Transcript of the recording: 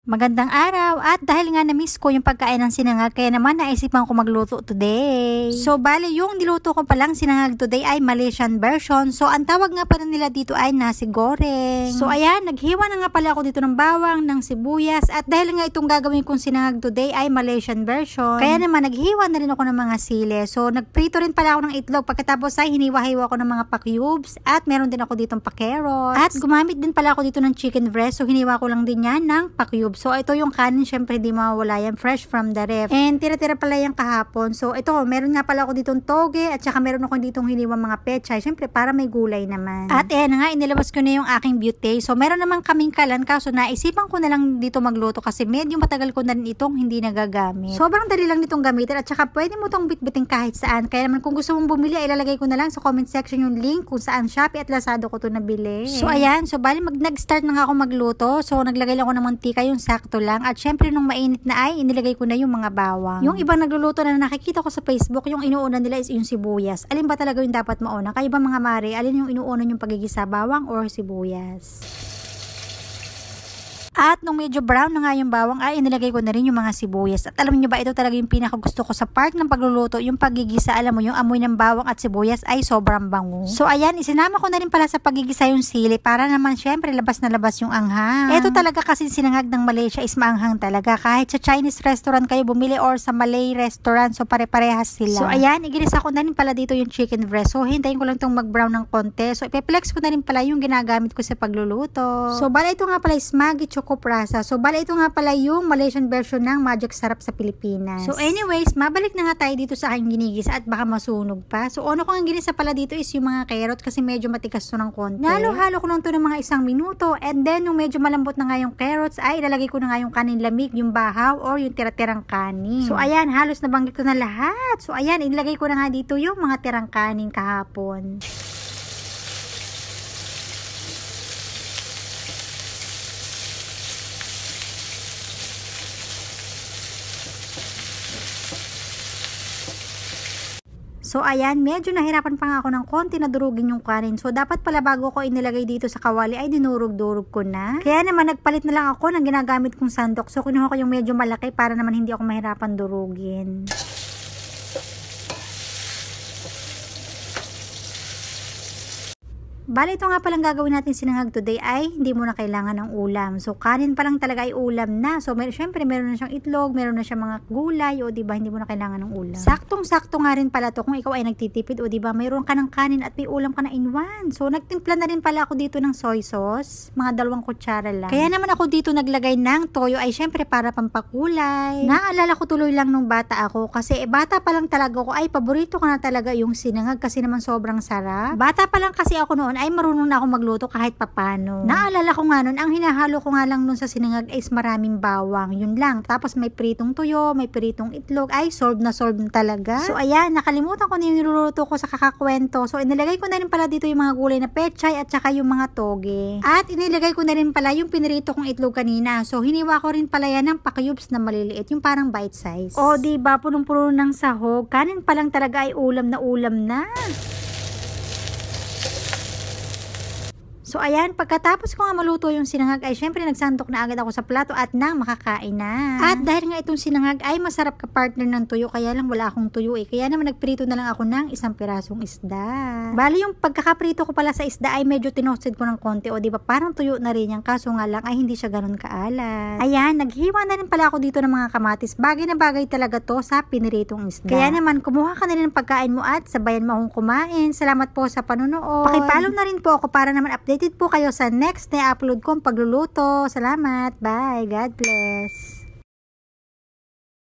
Magandang araw at dahil nga na-miss ko yung pagkain ng sinangag kaya naman naisipan ko magluto today. So bale yung niluto ko palang sinangag today ay Malaysian version. So ang tawag nga pala nila dito ay nasi goreng. So ayan, naghiwa na nga pala ako dito ng bawang, ng sibuyas at dahil nga itong gagawin kong sinangag today ay Malaysian version. Kaya naman naghiwa na rin ako ng mga sili. So nagprito rin pala ako ng itlog pagkatapos ay hiniwa-hiwa ko ng mga pa-cubes at meron din ako ditong pa-carrots. At gumamit din pala ako dito ng chicken breast. So hiniwa ko lang din yan ng pa-cubes. So, ito yung kanin, syempre di mawawala yan, fresh from the ref. And tira-tira pala yung kahapon. So, ito, meron nga pala ako ditong toge at saka meron ako ditong hiniwang mga pechay. Syempre, para may gulay naman. At nga, inilabas ko na yung aking beauty. So, meron naman kaming kalan, kaso naisipan ko na lang dito magluto kasi medyo matagal ko na rin itong hindi nagagamit. Sobrang dali lang nitong gamitin at saka pwede mo itong bitbitin kahit saan. Kaya naman kung gusto mong bumili, ilalagay ko na lang sa comment section yung link kung saan Shopee at Lazada ko ito nabili. So, ayan. So, bali nag-start na nga ako magluto. So, naglagay lang ako ng mantika, yung sakto lang. At syempre nung mainit na ay inilagay ko na yung mga bawang. Yung ibang nagluluto na nakikita ko sa Facebook, yung inuuna nila is yung sibuyas. Alin ba talaga yung dapat mauna? Kayo ba mga mare, alin yung inuuna yung pagigisa, bawang or sibuyas? At nung medyo brown na nga yung bawang ay inilagay ko na rin yung mga sibuyas. At alam niyo ba, ito talaga yung pinakagusto ko sa part ng pagluluto, yung pagigisa. Alam mo, yung amoy ng bawang at sibuyas ay sobrang bango. So ayan, isinama ko na rin pala sa pagigisa yung sili para naman syempre labas na labas yung anghang. Ito talaga kasi sinangag ng Malaysia is maanghang talaga. Kahit sa Chinese restaurant kayo bumili or sa Malay restaurant, so pare-parehas sila. So ayan, igilisa ko na rin pala dito yung chicken breast. So hintayin ko lang itong mag-brown ng konti. So ipeplex ko na rin pala yung ginagamit ko sa pagluluto. So bala ito nga pala is Maggi Choco Prasa. So, bala ito nga pala yung Malaysian version ng Magic Sarap sa Pilipinas. So, anyways, mabalik na nga tayo dito sa aking ginigisa at baka masunog pa. So, ano ko ang ginisa pala dito is yung mga carrot kasi medyo matigas to ng konti. Nalo-halo ko lang to ng mga 1 minuto and then, nung medyo malambot na nga yung carrots, ay ilalagay ko na nga yung kanin lamig, yung bahaw or yung tira-tirang kanin. So, ayan, halos nabanggit ko na lahat. So, ayan, ilagay ko na nga dito yung mga tirang kanin kahapon. So, ayan, medyo nahirapan pa nga ako ng konti na durugin yung kanin. So, dapat pala bago ko inilagay dito sa kawali ay dinurog-durog ko na. Kaya naman, nagpalit na lang ako ng ginagamit kong sandok. So, kinuha ko yung medyo malaki para naman hindi ako mahirapan durugin. Bale, ito nga palang gagawin natin sinangag today ay hindi mo na kailangan ng ulam. So, kanin pa lang talaga ay ulam na. So, syempre, meron na siyang itlog, meron na siyang mga gulay, o diba, hindi mo na kailangan ng ulam. Saktong-sakto nga rin pala to kung ikaw ay nagtitipid, o diba, mayroon ka ng kanin at may ulam ka na in one. So, nagtimpla na rin pala ako dito ng soy sauce, mga 2 kutsara lang. Kaya naman ako dito naglagay ng toyo ay syempre para pampakulay. Naalala ko tuloy lang nung bata ako kasi bata pa lang talaga ako ay paborito ko na talaga yung sinangag kasi naman sobrang sarap. Bata pa lang kasi ako noon ay marunong na ako magluto kahit papano. Naalala ko nga nun, ang hinahalo ko nga lang nun sa sinangag is maraming bawang. Yun lang. Tapos may pritong tuyo, may pritong itlog. Ay, solved na talaga. So, ayan, nakalimutan ko na yung niluluto ko sa kakakwento. So, inilagay ko na rin pala dito yung mga gulay na pechay at saka yung mga toge. At inilagay ko na rin pala yung pinirito kong itlog kanina. So, hiniwa ko rin pala yan ng pa-cubes na maliliit. Yung parang bite size. O, diba, punong-puno ng sahog. Kanin pa lang talaga ay ulam na. So, ayan, pagkatapos ko nga maluto yung sinangag ay syempre nagsandok na agad ako sa plato at nang makakain na. At dahil nga itong sinangag ay masarap ka partner ng tuyo, kaya lang wala akong tuyo eh. Kaya naman nagprito na lang ako ng 1 pirasong isda. Bali yung pagkakaprito ko pala sa isda ay medyo tinosted ko ng konti o diba parang tuyo na rin yan kaso nga lang ay hindi siya ganun kaalat. Ayan, naghiwa na rin pala ako dito ng mga kamatis. Bagay na bagay talaga to sa piniritong isda. Kaya naman kumuha ka na rin ng pagkain mo at sabayan mo akong kumain. Salamat po sa panonood. Pakipollow na rin po ako para naman updated po kayo sa next na upload kong pagluluto. Salamat. Bye. God bless.